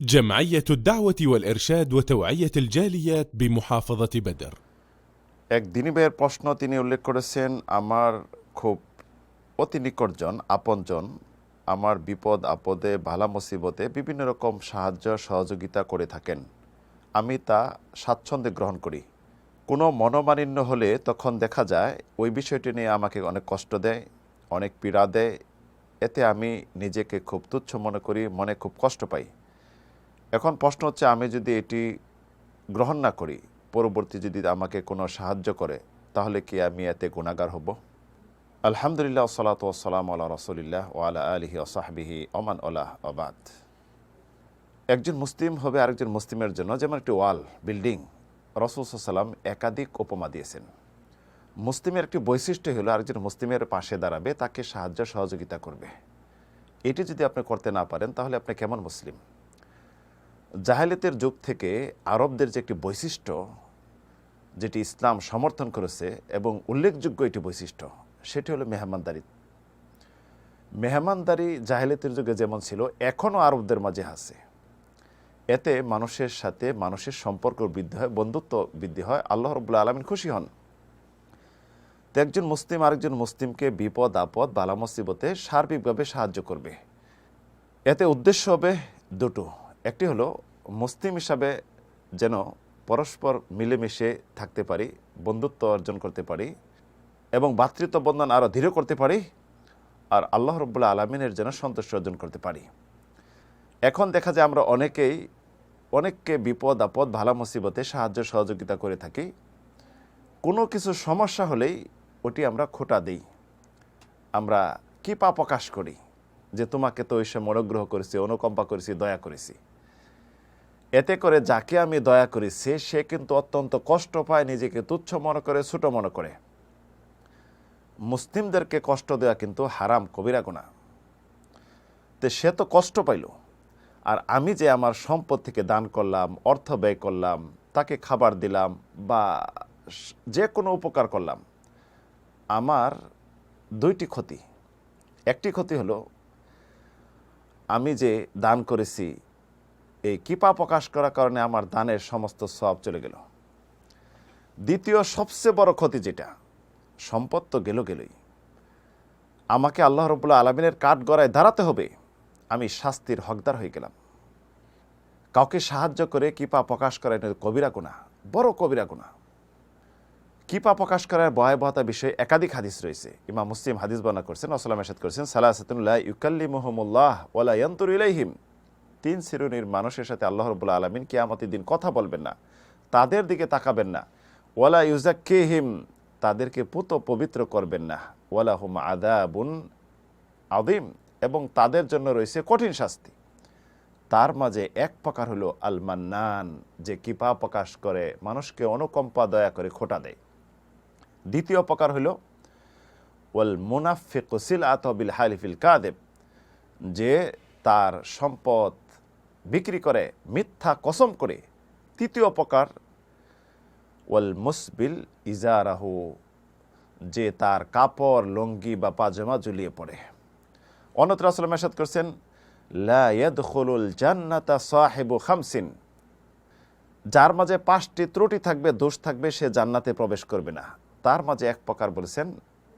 جمعية الدعوة والإرشاد وتوعية الجاليات بمحافظة بدر। এক দিনী ভাইয়ের প্রশ্ন তিনি উল্লেখ করেছেন, আমার খুব অতি নিকটজন আপনজন আমার বিপদ আপদে ভালা মুসিবতে বিভিন্ন রকম সাহায্য সহযোগিতা করে থাকেন। আমি তা স্বাচ্ছন্দ্যে গ্রহণ করি। কোনো মনোমালিন্য হলে তখন দেখা যায় ওই বিষয়টি নিয়ে আমাকে অনেক কষ্ট দেয়, অনেক পীড়া দেয়। এতে আমি নিজেকে খুব তুচ্ছ মনে করি, মনে খুব কষ্ট পাই। এখন প্রশ্ন হচ্ছে, আমি যদি এটি গ্রহণ না করি, পরবর্তী যদি আমাকে কোনো সাহায্য করে, তাহলে কি আমি এতে গুনাহগার হব? আলহামদুলিল্লাহ, সালাতু ওয়াসসালামু আলা রাসূলিল্লাহ ওয়া আলা আলিহি ওয়া সাহবিহি ওমান ওয়ালা ওয়া বাদ। একজন মুসলিম হবে আরেকজন মুসলিমের জন্য যেমন একটি ওয়াল, বিল্ডিং। রাসূল সাল্লাল্লাহু আলাইহি ওয়াসাল্লাম একাধিক উপমা দিয়েছেন। মুসলিমের একটি বৈশিষ্ট্য হলো আরেকজন মুসলিমের পাশে দাঁড়াবে, তাকে সাহায্য সহযোগিতা করবে। এটি যদি আপনি করতে না পারেন, তাহলে আপনি কেমন মুসলিম? জাহেলিয়াতের যুগ থেকে আরবদের যে একটি বৈশিষ্ট্য, যেটি ইসলাম সমর্থন করেছে এবং উল্লেখযোগ্য একটি বৈশিষ্ট্য, সেটি হলো মেহমানদারি। মেহমানদারি জাহেলিয়াতের যুগে যেমন ছিল, এখনও আরবদের মাঝে আছে। এতে মানুষের সাথে মানুষের সম্পর্ক বৃদ্ধি হয়, বন্ধুত্ব বৃদ্ধি হয়, আল্লাহ রাব্বুল আলামিন খুশি হন। তো একজন মুসলিম আরেকজন মুসলিমকে বিপদ আপদ বালা মুসিবতে সার্বিকভাবে সাহায্য করবে। এতে উদ্দেশ্য হবে দুটো। একটি হলো মুসলিম হিসাবে যেন পরস্পর মিলেমিশে থাকতে পারি, বন্ধুত্ব অর্জন করতে পারি এবং ভ্রাতৃত্ব বন্ধন আরও দৃঢ় করতে পারি, আর আল্লাহ রাব্বুল আলামিনের যেন সন্তুষ্টি অর্জন করতে পারি। এখন দেখা যায় আমরা অনেককে বিপদ আপদ ভালা মুসিবতে সাহায্য সহযোগিতা করে থাকি। কোনো কিছু সমস্যা হলেই ওটি আমরা খোঁটা দিই, আমরা কৃপা প্রকাশ করি যে তোমাকে তো ওই সময় অনুগ্রহ করেছি, অনুকম্পা করেছি, দয়া করেছি। এতে করে যাকে আমি দয়া করেছি সে কিন্তু অত্যন্ত কষ্ট পায়, নিজেকে তুচ্ছ মনে করে, ছোট মনে করে। মুসলিমদেরকে কষ্ট দেওয়া কিন্তু হারাম, কবিরা গুনাহ। তো সে তো কষ্ট পাইল, আর আমি যে আমার সম্পদ থেকে দান করলাম, অর্থ ব্যয় করলাম, তাকে খাবার দিলাম বা যে কোনো উপকার করলাম, আমার দুইটি ক্ষতি। একটি ক্ষতি হলো আমি যে দান করেছি, এই কৃপা প্রকাশ করার কারণে আমার দানের সমস্ত সওয়াব চলে গেল। দ্বিতীয় সবচেয়ে বড় ক্ষতি যেটা, সম্পদ তো গেলই, আমাকে আল্লাহ রাব্বুল আলামিনের কাঠগড়ায় দাঁড়াতে হবে, আমি শাস্তির হকদার হয়ে গেলাম। কাউকে সাহায্য করে কৃপা প্রকাশ করা এটা কবিরা গুনাহ, বড় কবিরা গুনাহ। কৃপা প্রকাশ করার ভয়াবহতা বিষয়ে একাধিক হাদিস রয়েছে। ইমাম মুসলিম হাদিস বর্ণনা করছেন, রাসূল ইরশাদ করেছেন, সালাসাতুন লা ইউকাল্লিমুহুমুল্লাহ ওয়া লা ইয়ানতুরু ইলাইহিম। তিন শ্রেণীর মানুষের সাথে আল্লাহ রাব্বুল আলামিন কিয়ামতের দিন কথা বলবেন না, তাদের দিকে তাকাবেন না। ওয়ালা ইউজাক্কিহিম, তাদেরকে পুত পবিত্র করবেন না। ওয়ালা হুম আযাবুন আযীম, এবং তাদের জন্য রয়েছে কঠিন শাস্তি। তার মাঝে এক প্রকার হলো আল মান্নান, যে কৃপা প্রকাশ করে, মানুষকে অনুকম্পা দয়া করে খোঁটা দেয়। দ্বিতীয় প্রকার হলো ওয়াল মুনাফিকু সিলআতু বিল হালিফিল কাযিব, যে তার সম্পদ বিক্রি করে মিথ্যা কসম করে। তৃতীয় প্রকার ওয়াল মুসবিল ইজারাহু, যে তার কাপড় লুঙ্গি বা পাজামা ঝুলিয়ে পড়ে। অন্যত্র রাসূল ইরশাদ করেছেন, লা ইয়াদখুলুল জান্নাতা সাহিবু খামসিন, যার মাঝে 5টি ত্রুটি থাকবে, দোষ থাকবে, সে জান্নাতে প্রবেশ করবে না। তার মাঝে এক প্রকার বলেছেন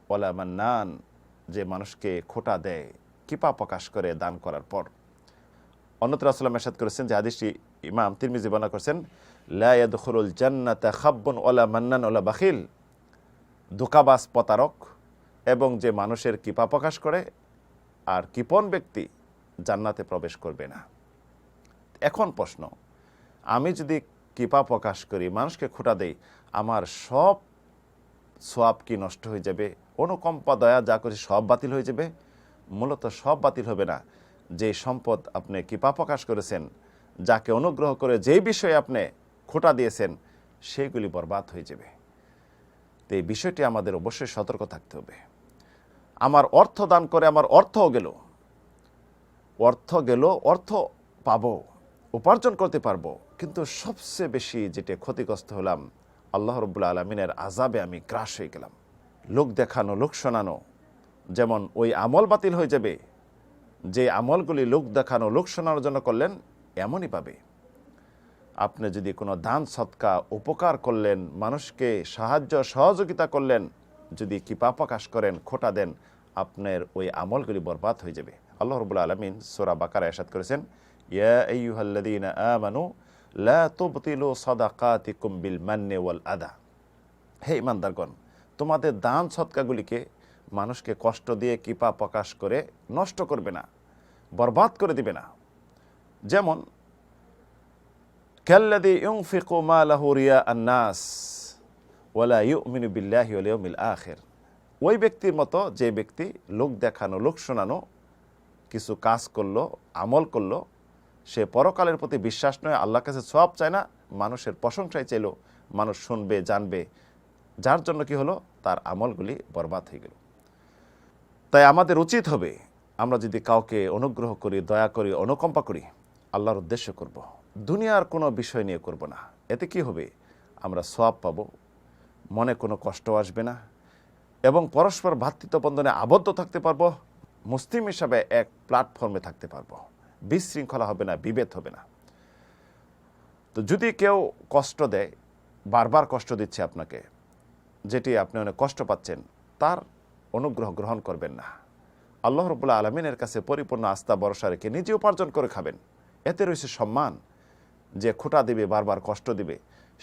ওয়ালা মান্নান, যে মানুষকে খোঁটা দেয়, কৃপা প্রকাশ করে দান করার পর। অন্যত্র রাসূল ইরশাদ করেছেন, যে হাদিসটি ইমাম তিরমিজি বর্ণনা করেছেন, লা ইয়াদখুলুল জান্নাতা খাব্বুন ওয়ালা মান্নান ওয়ালা বাখিল, ধোঁকাবাজ, প্রতারক এবং যে মানুষের কৃপা প্রকাশ করে আর কৃপণ ব্যক্তি জান্নাতে প্রবেশ করবে না। এখন প্রশ্ন, আমি যদি কৃপা প্রকাশ করি, মানুষকে খোঁটা দেই, আমার সব সওয়াব কি নষ্ট হয়ে যাবে? অনুকম্পা দয়া যা করি সব বাতিল হয়ে যাবে? মূলত সব বাতিল হবে না। যে সম্পদ আপনি কৃপা প্রকাশ করেছেন, যাকে অনুগ্রহ করে যেই বিষয়ে আপনি খোঁটা দিয়েছেন, সেগুলি বরবাদ হয়ে যাবে। তো এই বিষয়টি আমাদের অবশ্যই সতর্ক থাকতে হবে। আমার অর্থ দান করে আমার অর্থও গেল, অর্থ পাবো, উপার্জন করতে পারবো, কিন্তু সবচেয়ে বেশি যেটা ক্ষতিগ্রস্ত হলাম, আল্লাহ রাব্বুল আলামিনের আযাবে আমি গ্রাস হয়ে গেলাম। লোক দেখানো, লোক শোনানো, যেমন ওই আমল বাতিল হয়ে যাবে যে আমলগুলি লোক দেখানো, লোক শোনানোর জন্য করলেন, এমনইভাবে আপনি যদি কোনো দান সৎকা উপকার করলেন, মানুষকে সাহায্য সহযোগিতা করলেন, যদি কৃপা প্রকাশ করেন, খোঁটা দেন, আপনার ওই আমলগুলি বরবাদ হয়ে যাবে। আল্লাহ রাব্বুল আলামিন সূরা বাকারায় ইরশাদ করেছেন, ইয়া আইয়ুহাল্লাযীনা আমানু লা তুবতিলু সাদাকাতিকুম বিল মান্নি ওয়াল আদা। হে ইমানদারগণ, তোমাদের দান সৎকাগুলিকে মানুষকে কষ্ট দিয়ে কৃপা প্রকাশ করে নষ্ট করবে না, বরবাদ করে দিবে না। যেমন কাল্লাযী ইউনফিকু মালাহু রিয়াআন নাস ওয়ালা ইউমিনু বিল্লাহি ওয়াল ইয়াউমিল আখির। ওই ব্যক্তির মতো যে ব্যক্তি লোক দেখানো, লোক শোনানো কিছু কাজ করলো, আমল করলো, সে পরকালের প্রতি বিশ্বাস নয়, আল্লাহর কাছে সওয়াব চায় না, মানুষের প্রশংসাই চাইলো, মানুষ শুনবে, জানবে, যার জন্য কি হলো, তার আমলগুলি বরবাদ হয়ে গেল। তাই আমাদের উচিত হবে, আমরা যদি কাউকে অনুগ্রহ করি, দয়া করি, অনুকম্পা করি, আল্লাহর উদ্দেশ্য করব, দুনিয়ার কোনো বিষয় নিয়ে করব না। এতে কি হবে, আমরা সওয়াব পাবো, মনে কোনো কষ্ট আসবে না, এবং পরস্পর ভ্রাতৃত্ববন্ধনে আবদ্ধ থাকতে পারবো, মুসলিম হিসাবে এক প্ল্যাটফর্মে থাকতে পারবো, বিশৃঙ্খলা হবে না, বিভেদ হবে না। তো যদি কেউ কষ্ট দেয়, বারবার কষ্ট দিচ্ছে আপনাকে, যেটি আপনি অনেক কষ্ট পাচ্ছেন, তার অনুগ্রহ গ্রহণ করবেন না। আল্লাহ রাব্বুল আলামিনের কাছে পরিপূর্ণ আস্থা ভরসা রেখে নিজে উপার্জন করে খাবেন। এতে রয়েছে সম্মান। যে খোঁটা দিবে, বারবার কষ্ট দিবে,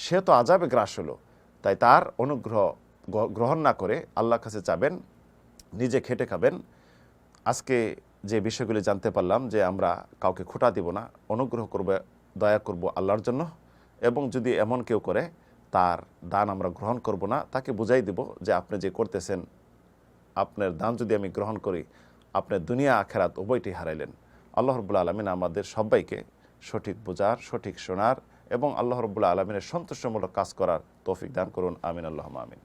সে তো আযাবে গ্রাস হলো। তাই তার অনুগ্রহ গ্রহণ না করে আল্লাহর কাছে চাবেন, নিজে খেটে খাবেন। আজকে যে বিষয়গুলি জানতে পারলাম, যে আমরা কাউকে খোঁটা দিব না, অনুগ্রহ করব, দয়া করব আল্লাহর জন্য, এবং যদি এমন কেউ করে তার দান আমরা গ্রহণ করব না, তাকে বুঝাই দিব যে আপনি যে করতেছেন, আপনার দান যদি আমি গ্রহণ করি, আপনার দুনিয়া আখেরাত উভয়টি হারাইলেন। আল্লাহ রাব্বুল আলামিন আমাদের সবাইকে সঠিক বোঝার, সঠিক শোনার এবং আল্লাহ রাব্বুল আলামিনের সন্তুষ্টমূলক কাজ করার তৌফিক দান করুন। আমিন, আল্লাহুম্মা আমিন।